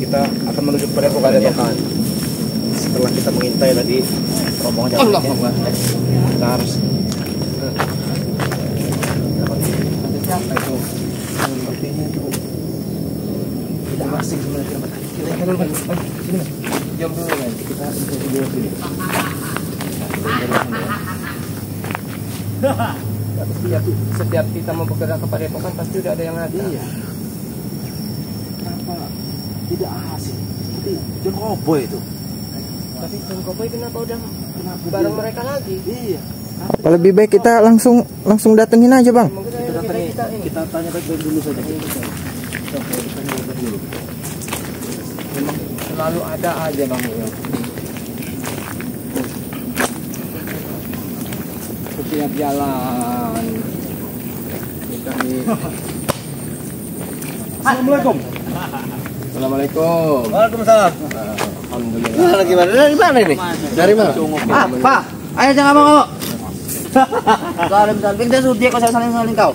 kita akan menuju ke Padepokan. Setelah kita mengintai tadi rombongan jalan, kita harus siapa itu? Sepertinya itu tidak asing sebenarnya. Kita ikan dulu, sini mas. Jam dulu kan, kita interview dulu sini. Setiap kita mau bergerak ke Padepokan pasti udah ada yang ada. Iya. Kenapa tidak asing? Seperti John Cowboy itu. Tapi John Cowboy kenapa udah bareng mereka lagi? Iya. Apa lebih baik kita langsung datengin aja bang? Kita tanya baik-baik dulu saja. Memang selalu ada aja bang. Setiap jalan kita di. Assalamualaikum. Assalamualaikum. Waalaikumsalam. Alhamdulillah. Gimana? Dari mana ini? Dari mana? Apa? Ayo jangan ngomong. Salim, kita sudah kau saling kau.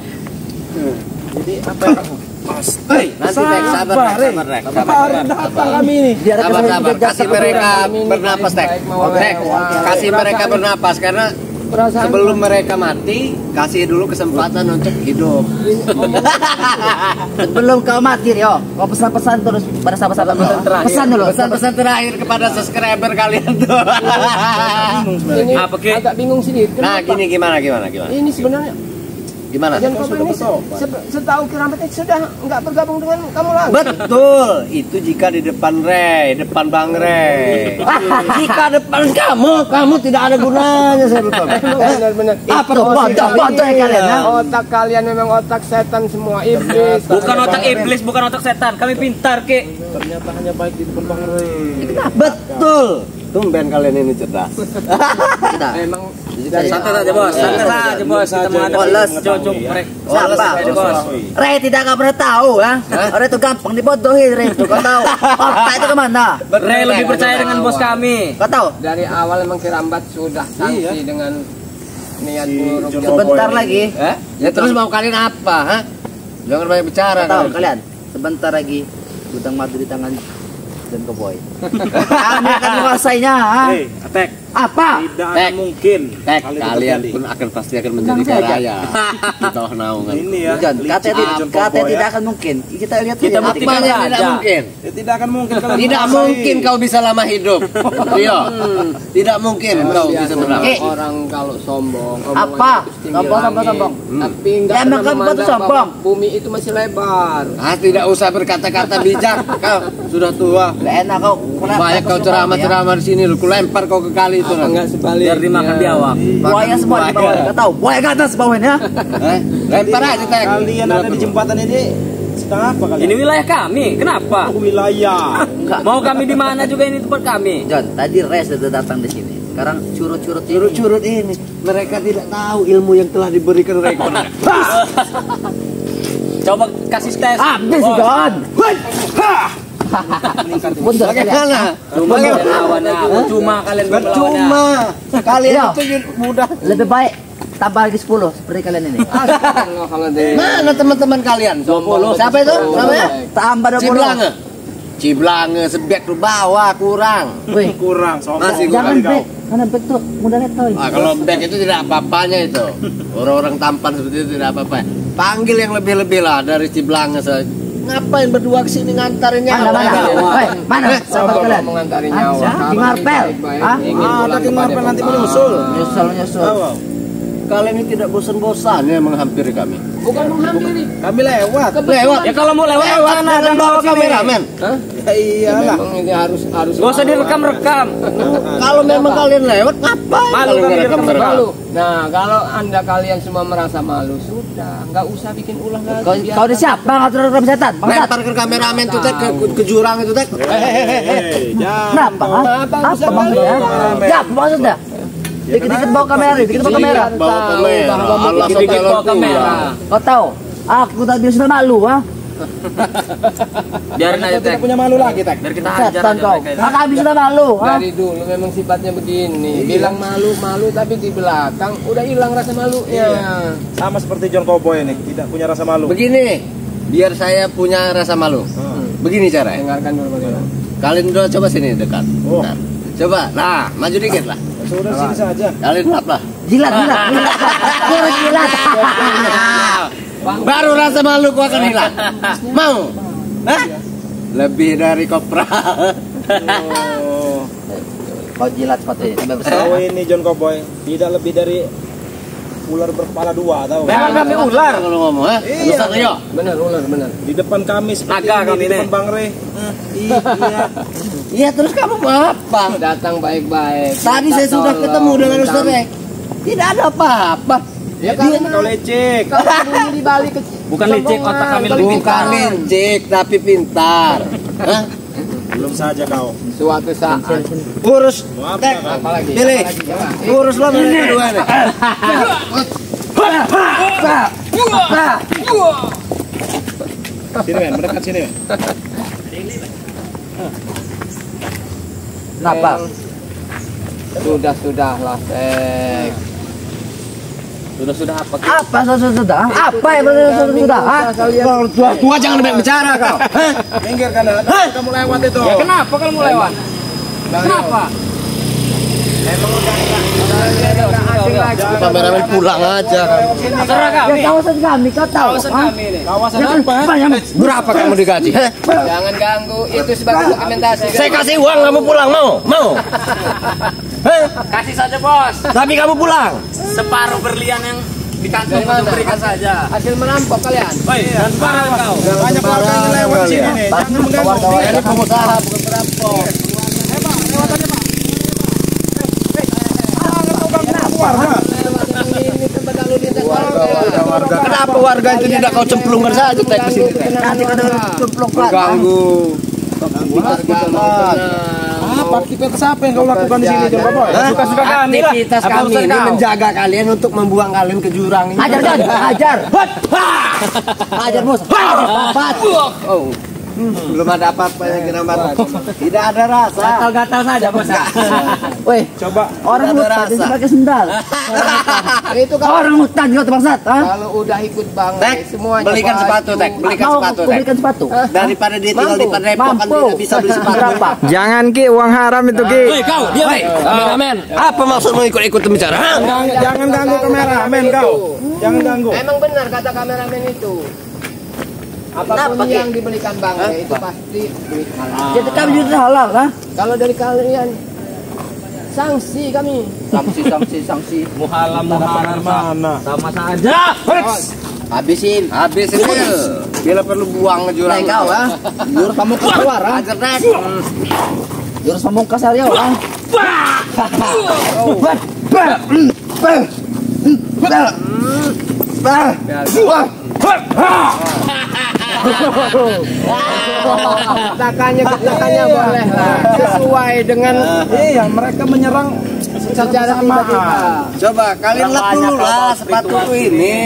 Jadi apa yang kamu? Nanti Tek, sabar Datang kami ini. sabar. Kasih mereka bernapas Tek. Kasih mereka bernapas karena sebelum mereka mati, kasih dulu kesempatan untuk hidup. Sebelum kau mati, yo, kau pesan-pesan terus pada sahabat-sahabat. Pesan dulu. Pesan-pesan terakhir kepada subscriber kalian tuh. Ini agak bingung sedikit. Nah, gini gimana? Ini sebenarnya Gimana? John Cowboy ini setahu Keramat sudah nggak bergabung dengan kamu lagi. Betul, itu jika di depan depan Bang Ray. Jika depan kamu tidak ada gunanya saya betul. Benar-benar. Apa tuh? Bodoh kalian. Otak kalian memang otak setan semua, iblis. Bukan otak iblis, bukan otak setan. Kami pintar, Ki. Ternyata hanya baik di depan Bang Ray. Betul. Tumben kalian ini cerdas. Memang Santai saja, Bos. Kita menghadapi cocok mereka. Siapa? Ray tidak akan pernah tahu, ha? Ray itu gampang dibodohi, Ray itu. Kau tahu? Otak itu kemana? Ray lebih percaya dengan bos kami. Kau tahu? dari awal memang Kerambat sudah sanksi dengan niat buruk. Sebentar lagi. Ya terus mau kalian apa, ha? Jangan banyak bicara. Tahu kalian? Sebentar lagi gudang madu di tangan John Cowboy. Kami akan menguasainya, ha? Attack. Apa? Tidak akan mungkin. Kalian pun pasti akan menjadi kaya raya di bawah naungan. Ini ya. John, katanya tidak akan mungkin. Kita lihat Kita saja. buktikan Apanya saja. tidak mungkin? Ya, tidak akan mungkin kalau Tidak mungkin kau bisa lama hidup. Iya. Tidak mungkin kau bisa berlama. Orang kalau sombong, Apa? omongannya Sombong. Tapi enggak Ya, emang kamu tuh sombong. Bumi itu masih lebar. Tidak usah berkata-kata bijak. Kau sudah tua. Gak enak kau. Banyak kau ceramah-ceramah di sini. Ku lempar kau ke kali itu. Enggak sebaliknya. Biar dimakan biawak. Buaya semua di bawah. Kau tahu? Buaya ke atas bawahnya, ya? Lempar aja Tek. kalian ada di jembatan ini sedang apa kalian? Ini wilayah kami. Kenapa? Aku wilayah. Mau kami di mana juga ini tempat kami. John, tadi Ray sudah datang di sini. Sekarang curut-curut ini. Curut-curut ini. Mereka tidak tahu ilmu yang telah diberikan mereka. Coba kasih tes. Habis, John. Mundur kalian. Bagaimana? Cuma kalian lawannya aku. Cuma kalian melawannya. Cuma kalian Iya. itu mudah. Lebih baik tambah lagi 10 seperti kalian ini. Mana teman-teman kalian? 20. Siapa itu? Namanya? Tambah 20. Ciblange. Ciblange sebek lu bawa kurang. Wih, Kurang sombong Masih jangan kali kau. back. Karena back tuh mudah letoy. Kalau back itu tidak apa-apanya itu. Orang-orang tampan seperti itu tidak apa-apa. Panggil yang lebih-lebih lah dari Ciblange saja. Ngapain berdua kesini ngantarin nyawa? Mana? Sahabat kalian. Mengantari Ah, nyawa. Di Marpel. Ah, Ada di Marpel nanti menyusul. nyusul. Kalian ini tidak bosan-bosannya menghampiri kami. Bukan menghampiri. Kami lewat. Lewat. Ya kalau mau lewat Jangan bawa kameramen. Ya iyalah. Memang ini harus Gak usah direkam-rekam. Kalau memang kalian lewat, ngapain? Malu kalian kami ngerekam direkam. rekam? malu. Nah, kalau Anda kalian semua merasa malu, sudah, nggak usah bikin ulah lagi. Kau di siapa ngatur rekam setan? Bangsat. Lempar ke kameramen itu Tek, ke jurang itu Tek. Jangan. Kenapa? Apa maksudnya? Ya, apa maksudnya? Dikit-dikit bawa kamera, dikit bawa kamera. Bawa kamera. Allah Dikit-dikit bawa SWT. kamera. Kau tahu? Aku tadi sudah malu, ha? Biarin aja Kita Tek. tidak punya malu lagi, Tek. Biar kita hajar Setan aja kau. mereka itu. Maka habis sudah malu, ha? Dari dulu memang sifatnya begini. Bilang malu-malu tapi di belakang udah hilang rasa malunya. Sama seperti John Cowboy ini, tidak punya rasa malu. Begini, biar saya punya rasa malu. Begini caranya. Dengarkan dulu bagaimana. Kalian dua coba sini dekat. Oh. Nah, coba. Nah, maju dikit lah. Sudah sini saja. Kalian lap lah. Jilat. Kurang jilat. Baru rasa malu ku akan hilang. Mau? Hah? Lebih dari kopra. Oh. Kau jilat sepatu sampai besar. Tahu ini John Cowboy tidak lebih dari ular berkepala dua, tahu? Memang kami ular. Kalau ngomong, ha? Iya. Ustaz Rio. Benar, ular benar. Di depan kami seperti Naga ini, kami di nih. depan Bang Re. Iya. Iya, terus kamu mau apa? Datang baik-baik. Tadi saya sudah ketemu dengan Ustaz Rio. Tidak ada apa-apa. Ya Dia karena kau lecek. kalau dulu di Bali kecil. Bukan licik, otak kami lebih Bukan licik, tapi pintar. Hah? Belum saja kau. Suatu saat. Urus. Mau apa Tek. kau? Apalagi? Pilih. Urus lo mereka dua nih. Sini men, mendekat sini men. Kenapa? Sudahlah, Sek. Sudah apa? Apa sudah? Apa yang sudah? Tua jangan banyak bicara kau. Hah? Minggir kanan. Kamu lewat itu. Ya kenapa kalau mau lewat? Kenapa? Emang udah asing lagi. Kameramen pulang aja. Terserah kami. Ya kawasan kami, kau tahu? Kawasan kami nih. Kawasan Ya, apa? Berapa kamu digaji? Hah? Jangan ganggu, itu sebagai dokumentasi. Saya kasih uang kamu pulang mau? Mau? Hah? Kasih saja bos. Tapi kamu pulang. Separuh berlian yang di kantong Dari mana? untuk berikan saja. Hasil merampok kalian. Woi, dan sekarang kau. Banyak warga yang lewat sini nih. Jangan mengganggu. Ini pengusaha bukan perampok. Ini tempat lalu lintas warga. Kenapa warga itu tidak kau cemplungkan saja Tek ke sini? Tek? Nanti kau cemplung plat. Ganggu. Warga mau tenang. Apa aktivitas apa yang kau lakukan di sini John Cowboy? Hah? Suka-suka kami lah. Aktivitas Apa kami urusan ini kau? menjaga kalian untuk membuang kalian ke jurang ini. Hajar John, hajar. Hajar mus. Pat. Oh. Belum ada apa-apa yang kena mata. Tidak ada rasa. Gatal-gatal saja bos. Weh, Coba. orang Tidak ada hutan rasa. itu pakai sendal. Itu kalau Orang hutan kau bangsat, ha? kalau udah ikut Bang Tek, semuanya belikan baju. sepatu Tek, belikan Mau sepatu aku Tek. belikan sepatu. Daripada dia tinggal di Mampu. Padepokan Mampu. tidak bisa beli sepatu. Berapa? Jangan Ki, uang haram itu Ki. Woi kau, dia woi. Kameramen. Apa maksudmu ikut-ikut bicara? Hah? Jangan ganggu kameramen kau. Jangan ganggu. Emang benar kata kameramen itu. Apapun Kenapa, yang dibelikan Bang itu pasti duit halal. Jadi kami juga halal, ha? Kalau dari kalian sanksi kami. Sanksi. Muhalam muharam Mana? sama saja. Habisin dia. Bila perlu buang ke jurang. Naik kau, ha? Jurus pamungkas keluar, ha? Ajar Tek. Jurus pamungkas Aryo, ha? Katakannya boleh lah. Sesuai dengan Iya, mereka menyerang secara tiba-tiba. Coba kalian lap dulu lah sepatuku ini.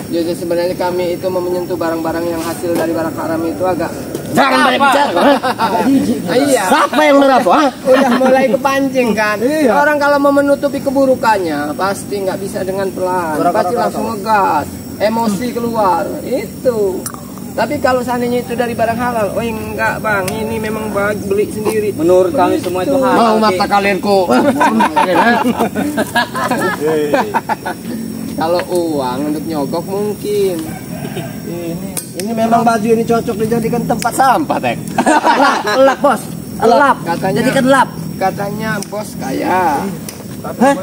Jadi sebenarnya kami itu mau menyentuh barang-barang yang hasil dari barang haram itu agak Jangan banyak bicara. iya. Siapa yang merampok? Ha? Udah mulai kepancing kan. Orang kalau mau menutupi keburukannya pasti nggak bisa dengan pelan. Pasti langsung ngegas, emosi keluar. Itu. Tapi kalau seandainya itu dari barang halal, oh enggak Bang, ini memang beli sendiri. Menurut kami semua itu halal. Mau mata kalian ku. Kalau uang untuk nyogok mungkin. Ini memang baju ini cocok dijadikan tempat sampah, Tek. Lap, bos. Lap. Katanya- Jadikan lap. Katanya bos kaya.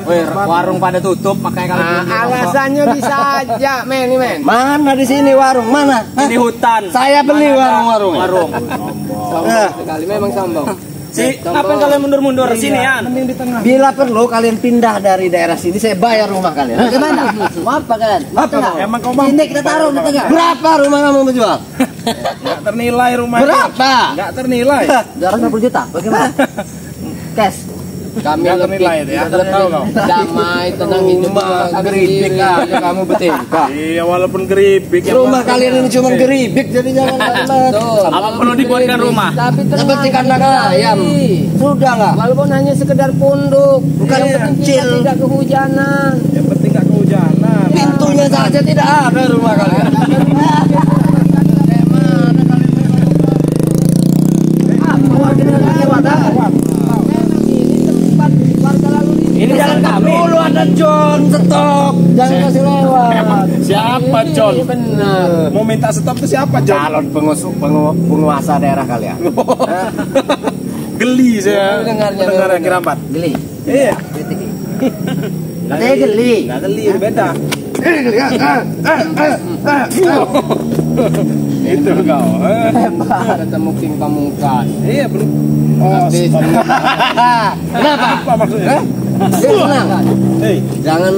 Woi, warung pada tutup makanya kali Alasannya bisa aja, men. Mana di sini warung? Mana? Hah? di hutan. Saya beli warung-warung. Warung. Sombong sekali, memang sombong. Si, ngapain kalian mundur-mundur sini ya? Bila perlu kalian pindah dari daerah sini, saya bayar rumah kalian. Bagaimana? Mau apa kalian? Apa? Emang kau mau? Ini kita taruh di tengah. Berapa rumah kamu menjual? Nggak ternilai rumahnya. Berapa? Nggak ternilai. 250 juta. Bagaimana? Cash. Kami Nggak lebih ternilai itu ya. Tahu kau. damai, tenang hidup Cuma geribik aja kamu betul. Iya, walaupun geribik. yang Rumah penting- kalian ini cuma geribik, jadi jangan banget. Betul. Apa perlu dibuatkan rumah? Tapi tenang. Seperti kandang ayam. Sudah lah. Walaupun hanya sekedar punduk, Bukan yang penting kita kecil. tidak kehujanan. Yang penting nggak kehujanan. Pintunya saja tidak ada rumah kalian. Ini jalan kami. Dulu ada John, stop. Jangan kasih lewat. Siapa John? Ini benar. Mau minta stop itu siapa John? Calon penguasa daerah kalian. Geli saya. Dengarnya Kerambat. Geli. Iya. Katanya geli. Nggak geli, beda. Itu kau. Ketemu King Pamungkas. Iya belum. Oh, Kenapa? apa maksudnya? Hei, Jangan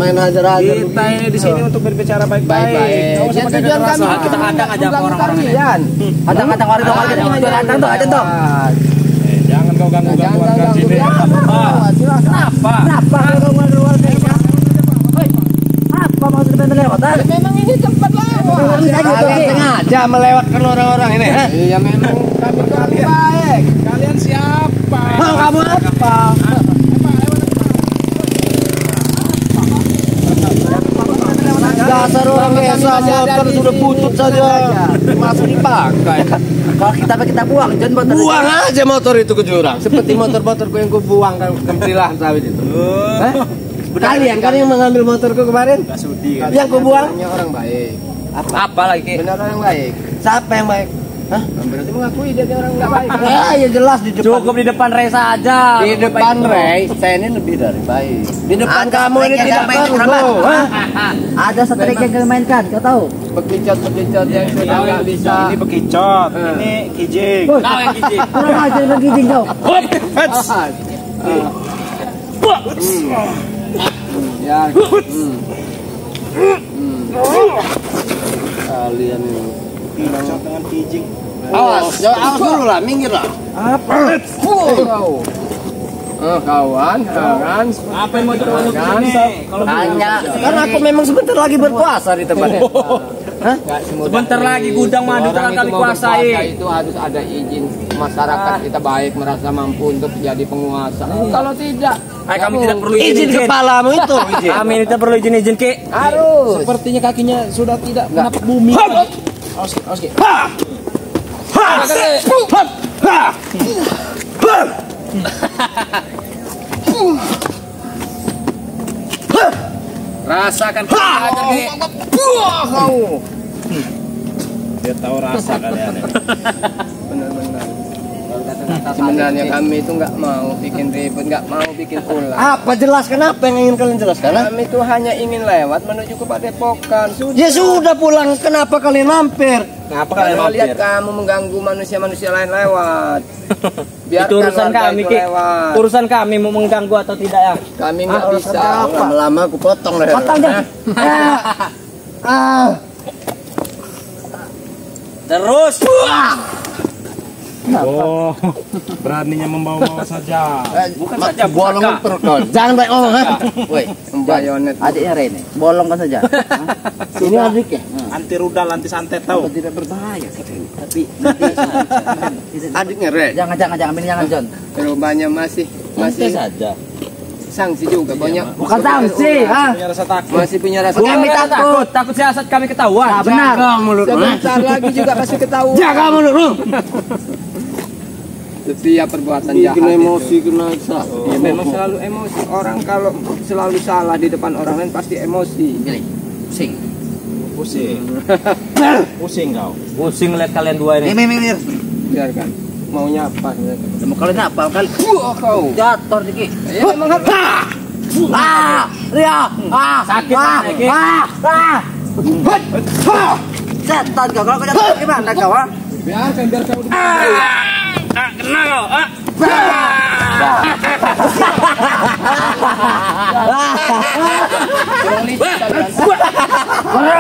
main hajar-hajar. kita ini di sini untuk berbicara baik-baik. Baik-baik. Nggak usah pakai kekerasan. Kita kadang aja ke orang-orang ini. Kadang-kadang orang tuh. Jangan kau ganggu warga sini. Apa maksudnya lewat? Memang ini tempat lewat. Sengaja melewatkan orang-orang ini. Iya memang kami baik. Kalian siapa? Mau kamu apa? Dasar orang desa motor sudah butut saja masih dipakai. Kalau kita buang, jangan Buang aja motor itu ke jurang. Seperti motor-motorku yang ku buang ke kempilah sawit itu. Kalian kan yang mengambil motorku kemarin? Gak sudi kan? Yang ku buang? Orangnya orang baik. Apa lagi? Benar orang baik. Siapa yang baik? Hah? Berarti mengakui dia orang nggak baik. Ya jelas di depan. Cukup di depan Ray saja. Di depan Ray, saya ini lebih dari baik. Di depan Ada kamu ini strik yang tidak main perlu. kenapa? Hah? Ada strik yang kalian mainkan, kau tahu? Bekicot yang sudah nggak bisa. Ini bekicot, ini kijing. Kau yang kijing. Kurang ajar lagi kau. Ya. Kalian ini. Bekicot dengan kijing. Awas dulu lah, minggir lah. Kawan, kawan. Apa yang mau ditonton ini? Kalau Hanya karena aku memang sebentar lagi berpuasa di tempat ini. sebentar lagi gudang madu akan kami kuasai. Itu harus ada izin masyarakat kita baik merasa mampu untuk jadi penguasa. Kalau tidak, Kami tidak perlu Izin kepalamu itu. Izin. Kami tidak perlu izin Ki. harus. Sepertinya kakinya sudah tidak menapak bumi. Awas Ki. Rasakan Dia tahu rasa kalian. benar-benar. Sebenarnya kami itu nggak mau bikin ribut, nggak mau bikin ulah. Apa jelaskan apa yang ingin kalian jelaskan? Ha? Kami itu hanya ingin lewat menuju ke Padepokan. Sudah. Ya sudah pulang, kenapa kalian mampir? Kenapa Kalau lihat kamu mengganggu manusia-manusia lain lewat. Biarkan Itu urusan warga kami itu Ki. lewat. Urusan kami mau mengganggu atau tidak ya. Kami nggak bisa. Lama-lama aku potong leher. Potong deh. Terus. Oh, beraninya membawa-bawa saja. Bukan saja Bolong Kak. perut kau. Jangan baik ngomong ha. Woi, Bayonet. Adiknya Rene, bolongkan saja. ini adiknya. Anti rudal, anti santet tahu. Tidak berbahaya, tapi Adiknya Re. jangan ini jangan John. Rupanya masih saja. sanksi juga banyak. Bukan sanksi, ha? Punya rasa takut. Masih punya rasa. Kami takut siasat kami ketahuan. Nah, benar. Sebentar lagi juga kasih ketahuan. Jaga mulutmu. Setiap perbuatan jahat kena ya, memang selalu emosi. Orang kalau selalu salah di depan orang lain pasti emosi. Pilih. Pusing. Pusing. Pusing kau. Pusing lihat kalian dua ini. Mir. Biarkan. Maunya apa? Mau kalian apa? Kali Kau. jatuh dikit. Ya memang harus. Sakit Ki. Setan kau, kalau kau jatuh gimana kau? Ha? Biarkan biar kau. Kena kau.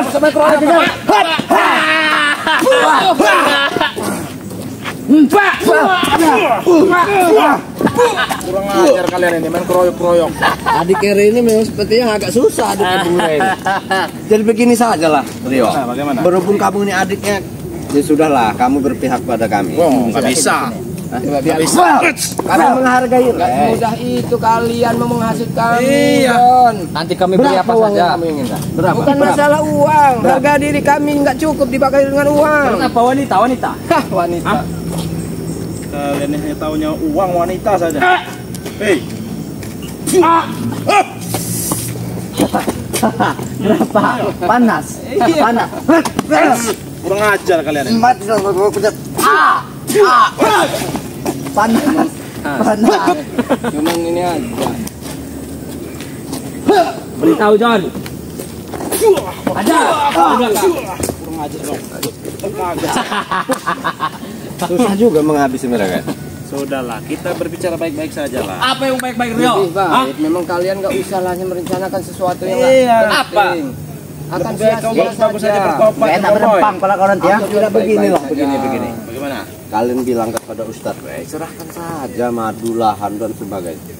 Sampai keluar aja. Kurang ajar kalian ini main keroyok-keroyok. Adik Re ini memang sepertinya agak susah adik Bung Re ini. Jadi begini sajalah, Rio. Nah, bagaimana? Berhubung kamu ini adiknya, ya sudahlah, kamu berpihak pada kami. Oh, nggak bisa. Biar Kami menghargai nggak Re. mudah itu kalian mau menghasut kami. Iya. Don. Nanti kami beli Berapa apa uang yang saja. kamu inginkan? Berapa? Bukan masalah uang, harga diri kami nggak cukup dipakai dengan uang. Kenapa wanita? Hah, wanita. Kalian hanya taunya uang wanita saja. Hei. Kenapa? Panas. Panas. Kurang ajar kalian. Mati kalau gua pencet. Panas. Panas. Cuman ini aja. Beritahu John. Ada. Kurang ajar dong. Susah juga menghabisi mereka. Sudahlah, kita berbicara baik-baik saja lah. Apa yang baik-baik Rio? Lebih baik, memang kalian nggak usah lah merencanakan sesuatu yang Iya. penting. Akan Lebih baik kau sia-sia bagus saja saja. bertobat. Gak enak Boy. berempang kalau kau nanti ya. Aku Tidak begini lah, baik-baik begini. saja. Bagaimana? Kalian bilang kepada Ustadz, serahkan saja madu lahan dan sebagainya.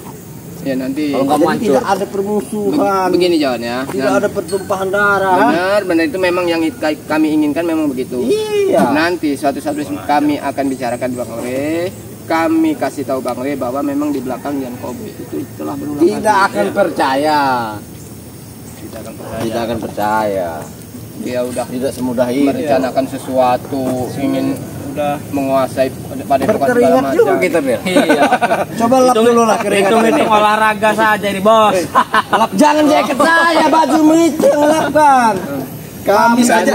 Ya nanti. Kalau nggak jadi tidak ada permusuhan, Begini John ya. tidak ada pertumpahan darah. Benar itu memang yang kami inginkan memang begitu. Iya. Nanti suatu saat kami akan bicarakan Bang Ore, kami kasih tahu Bang Ore bahwa memang di belakang Jan Kobe itu telah berulang kali. Tidak akan percaya. Tidak akan percaya. Tidak akan percaya. Dia udah Tidak semudah ini. merencanakan sesuatu, ingin Udah. menguasai pada Berkeringat juga kita, Bil. Iya. Coba lap dulu lah keringat. Hitung olahraga saja nih bos. Lap jangan jaket saya, baju itu yang lapkan. Kami saja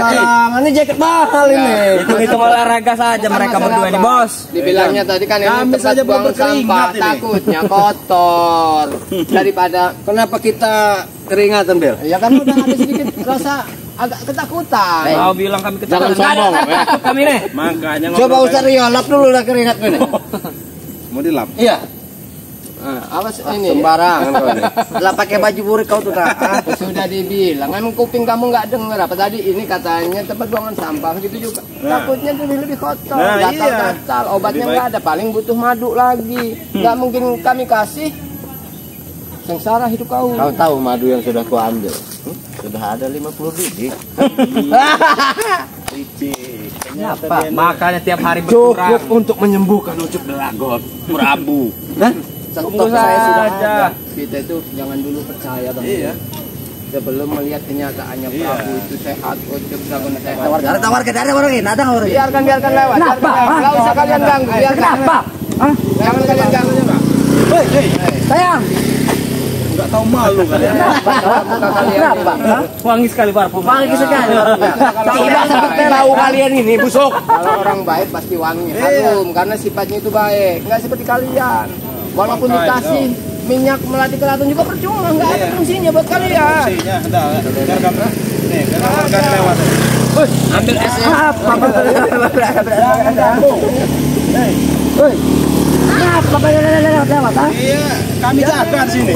ini jaket mahal ini. Hitung olahraga saja mereka berdua ini bos. Dibilangnya tadi kan ini Kami tempat saja buang berkeringat sampah, ini. takutnya kotor daripada Kenapa kita keringatan, Bel? ya kan udah ada sedikit rasa agak ketakutan. Kau bilang kami Jangan ketakutan. sombong, Nggak ada takut kami nih. Makanya Coba Ustaz Rio, lap dulu lah keringat ini. mau dilap. Iya. Awas ini. Sembarangan kau ini. Lah pakai baju burik kau tuh dah. Sudah dibilang, emang kuping kamu nggak dengar apa tadi ini katanya tempat buangan sampah gitu juga. Takutnya lebih kotor, Nah, gatal-gatal, obatnya Lebih nggak ada, paling butuh madu lagi. Nggak mungkin kami kasih. Sengsara hidup kau. Kau tahu madu yang sudah kau ambil? Sudah ada 50 biji. Kenapa? Makanya tiap hari Cukup berkurang. untuk menyembuhkan ucuk delagot Prabu. Stok saya sudah ada. Kita itu jangan dulu percaya bang. Iya. Sebelum melihat kenyataannya Iya. Prabu itu sehat, ucuk dagun sehat. Ada warga, ada warga, ada warga. Biarkan lewat. Kenapa? Nggak usah kalian ganggu. Biarkan. Kenapa? Jangan kalian ganggu. Hei, Sayang. enggak tahu malu kalian. Muka kalian. Kenapa? Wangi sekali parfum. Wangi sekali. Tidak seperti bau kalian ini busuk. Kalau orang baik pasti wanginya harum karena sifatnya itu baik. Nggak seperti kalian. Walaupun dikasih minyak melati keraton juga percuma, nggak ada fungsinya buat kalian. Fungsinya, udah, biar kamu. Nih, biar kamu lewat. Ambil esnya. Kenapa kalian lewat? Iya, kami jaga di sini.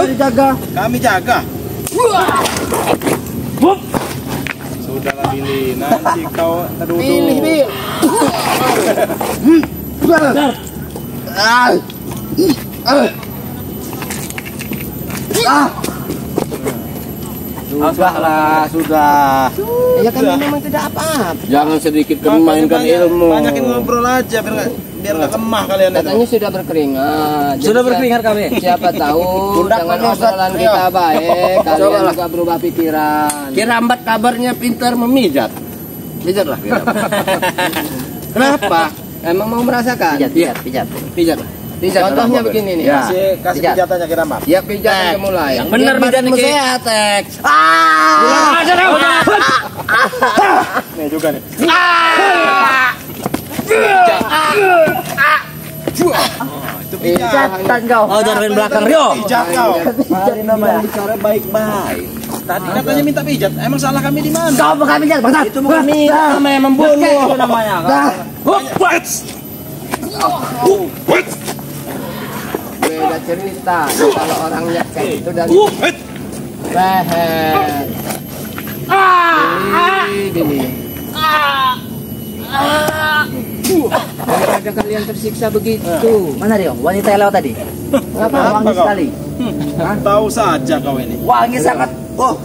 Dijaga. Kami jaga. Sudahlah Billy, nanti kau terduduk. Pilih, Bil. Sudahlah, sudah. Ya kan memang tidak apa-apa. Jangan sedikit memainkan ilmu. Banyakin ngobrol aja biar nggak lemah kalian itu. Katanya sudah berkeringat. Sudah berkeringat kami. Siapa tahu Udah, dengan Pak Ustadz. obrolan kita baik, kalian Cobalah. juga berubah pikiran. Kirambat kabarnya pintar memijat. Pijatlah Kirambat. Kenapa? Emang mau merasakan? Pijat. Pijatlah. Pijat. Contohnya begini nih. Ya. Kasih Pijat. pijatannya kira Mbak. Ya pijat yang mulai. Yang benar Pijat, badanmu Ki. sehat, Tek. Nih juga nih. Itu pijat. Pijatan kau. Oh jangan main belakang Rio. Pijat kau. Hari namanya. Bicara baik-baik. Tadi katanya minta pijat. Emang salah kami di mana? Kau bukan pijat, bangsa. Itu bukan minta, namanya membunuh. Itu namanya. Beda cerita kalau orangnya kayak itu dari leher. Billy. Daripada kalian tersiksa begitu. Mana Rio? Wanita yang lewat tadi. Ngapa? Wangi kau? sekali. Tahu saja kau ini. Wangi sangat. Oh,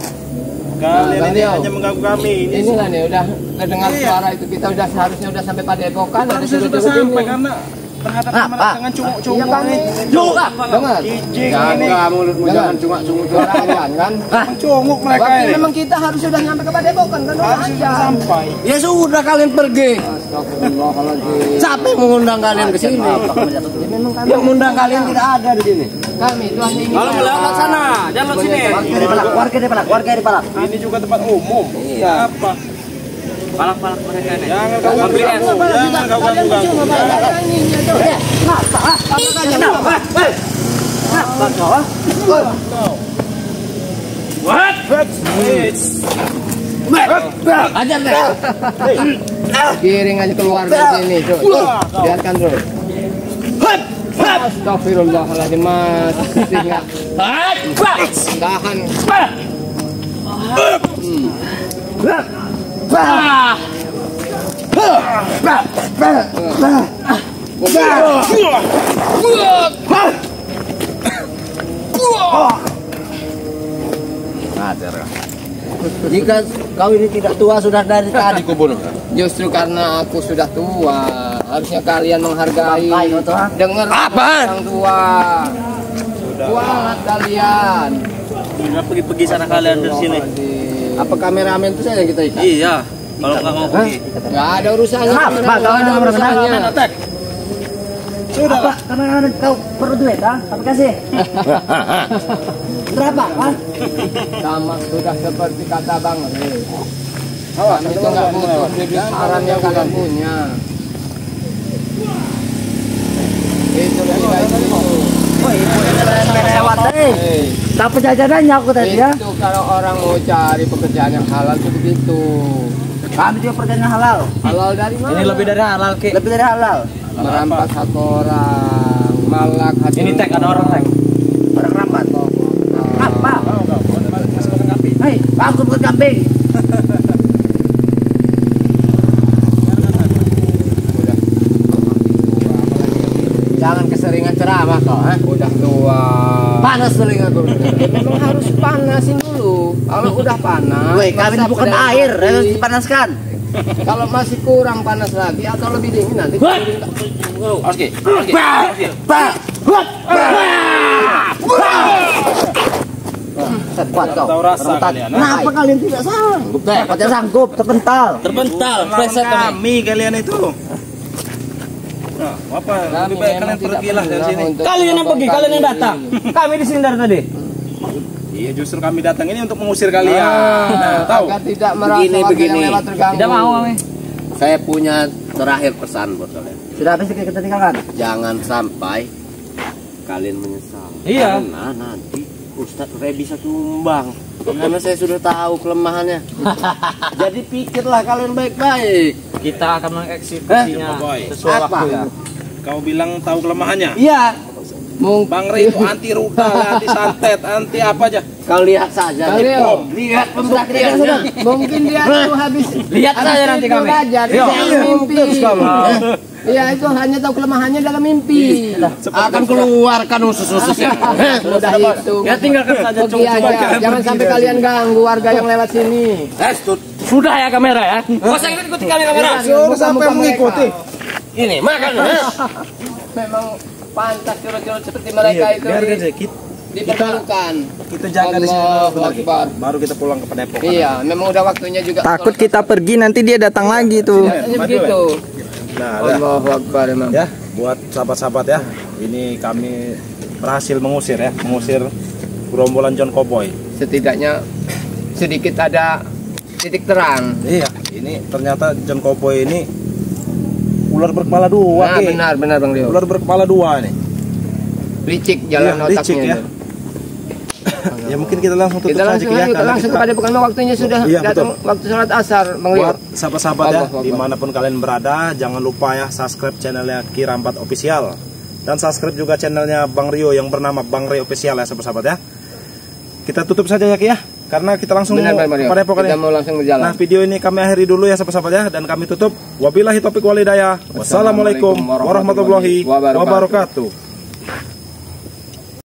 Kalian ini Bang, hanya mengganggu kami. Ini kan ya udah kedengar Iya. suara itu kita udah seharusnya udah sampai pada epokan ada Harusnya sudah sampai karena terhadap kamera dengan cunguk-cunguk Iya kan? ini. Dengar. Jaga mulutmu, jangan cungak-cunguk Jangan kan? Cunguk mereka Berarti ini. memang kita harus sudah nyampe ke Padepokan kan? Harus sudah sampai. Ya sudah kalian pergi. Astagfirullahaladzim. Siapa yang mengundang kalian ke sini? Memang kami Yang mengundang kalian tidak ada di sini. kami itu hanya ingin Kalau lewat sana, jangan lewat sini. Warga di palak. Ini juga tempat umum. Iya. Apa? Palak-palak mereka ini. Jangan kau ganggu. Jangan kau ganggu. What? ajar deh. Giring aja keluar dari sini, tuh. Biarkan terus. Astagfirullahaladzim, Mas. Tinggal. Tahan. Jika kau ini tidak tua sudah dari tadi kubunuh. Justru karena aku sudah tua, harusnya kalian menghargai. Dengar Apa? orang tua. Kuat kalian. Nggak pergi-pergi sana kalian dari sini. Apa kameramen itu saya kita ikat? Iya. Kalau nggak mau pergi. Gak ada urusannya. Gak ada urusannya. Sudah lah. Karena kau perlu duit, Apa kasih? Berapa, Sama sudah seperti kata Bang Rey. Kami itu nggak butuh duit haram yang kalian punya. Itu lebih baik itu. Lewat Tapi jajanannya aku tadi ya. Itu kalau orang mau cari pekerjaan yang halal itu begitu. Kami juga pekerjaan halal. Halal dari mana? Ini lebih dari halal, Ki. Lebih dari halal. Merampas hak orang, malak hati. Ini tek, ada orang tek. Orang rambat. Apa? Hei, aku bukan kambing. Jangan keseringan ceramah kau, udah tua. Panas telinga aku. Memang harus panasin dulu. Kalau udah panas, Woi, kami ini bukan masa air, pedang harus mati. dipanaskan. Kalau masih kurang panas lagi atau lebih dingin nanti. Oke. Kuat kau. Tahu rasa Rentan. kalian. Kenapa kalian tidak sanggup? Tidak sanggup, terpental. Terbental, preset kami. Kami kalian itu. Nah, apa? Lebih baik kalian pergilah dari sini. Kalian yang pergi, kalian yang datang. Kami di sini dari tadi. Iya, justru kami datang ini untuk mengusir kalian. Nah, tahu? Agar tidak merasa Begini, warga begini. yang lewat terganggu. Tidak mau kami. Saya punya terakhir pesan buat kalian. Sudah habis kita tinggalkan. Jangan sampai kalian menyesal. Iya. Karena nanti Ustadz Rey bisa tumbang. Karena saya sudah tahu kelemahannya. Jadi pikirlah kalian baik-baik. Kita akan mengeksekusinya Boy. sesuai Apa? waktu ya. Kau bilang tahu kelemahannya? Iya. Bang Rey itu anti rudal, anti santet, anti apa aja. Kau lihat saja. Kalian. nih, Bom. Lihat pembuktiannya. Mungkin dia itu habis. Lihat saja nanti kami. Belajar Iya. dalam mimpi. Iya, itu hanya tahu kelemahannya dalam mimpi. Akan keluarkan usus-ususnya. Mudah itu. Ya tinggalkan saja Pergi aja. Jangan sampai kalian ganggu warga yang lewat sini. Sudah ya kamera ya. Kau usah ikut kami kamera. Suruh sampai mengikuti. Ini makan. Memang pantas curut-curut seperti mereka itu diperlukan. Kita jaga di sini Allahu dulu lagi. Akbar. Baru kita pulang ke Padepokan. Iya, memang udah waktunya juga. Takut kita pergi nanti dia datang lagi tuh. Hanya begitu. Nah, dah. Allahu Akbar memang. Ya, buat sahabat-sahabat ya. Ini kami berhasil mengusir gerombolan John Cowboy. Setidaknya sedikit ada titik terang. Iya, ini ternyata John Cowboy ini ular berkepala dua. Nah, Ki. benar Bang Rio. Ular berkepala dua nih. Licik jalan Iya, licik, otaknya. ya. Ya mungkin kita langsung tutup Kita saja langsung Ki, ya, ayo, karena langsung kita- kepada bukan waktunya sudah Iya, datang betul. waktu sholat asar Bang Rio. Buat sahabat-sahabat ya, Allah Akbar. dimanapun kalian berada, jangan lupa ya subscribe channelnya Kirampat Official dan subscribe juga channelnya Bang Rio yang bernama Bang Rey Official ya sahabat-sahabat ya. Kita tutup saja ya Ki ya, karena kita langsung Benar Bang Rio. pada pokoknya. Kita mau langsung berjalan. Nah video ini kami akhiri dulu ya sahabat-sahabat ya, dan kami tutup. Wabillahi taufiq walhidayah. Wassalamualaikum warahmatullahi wabarakatuh.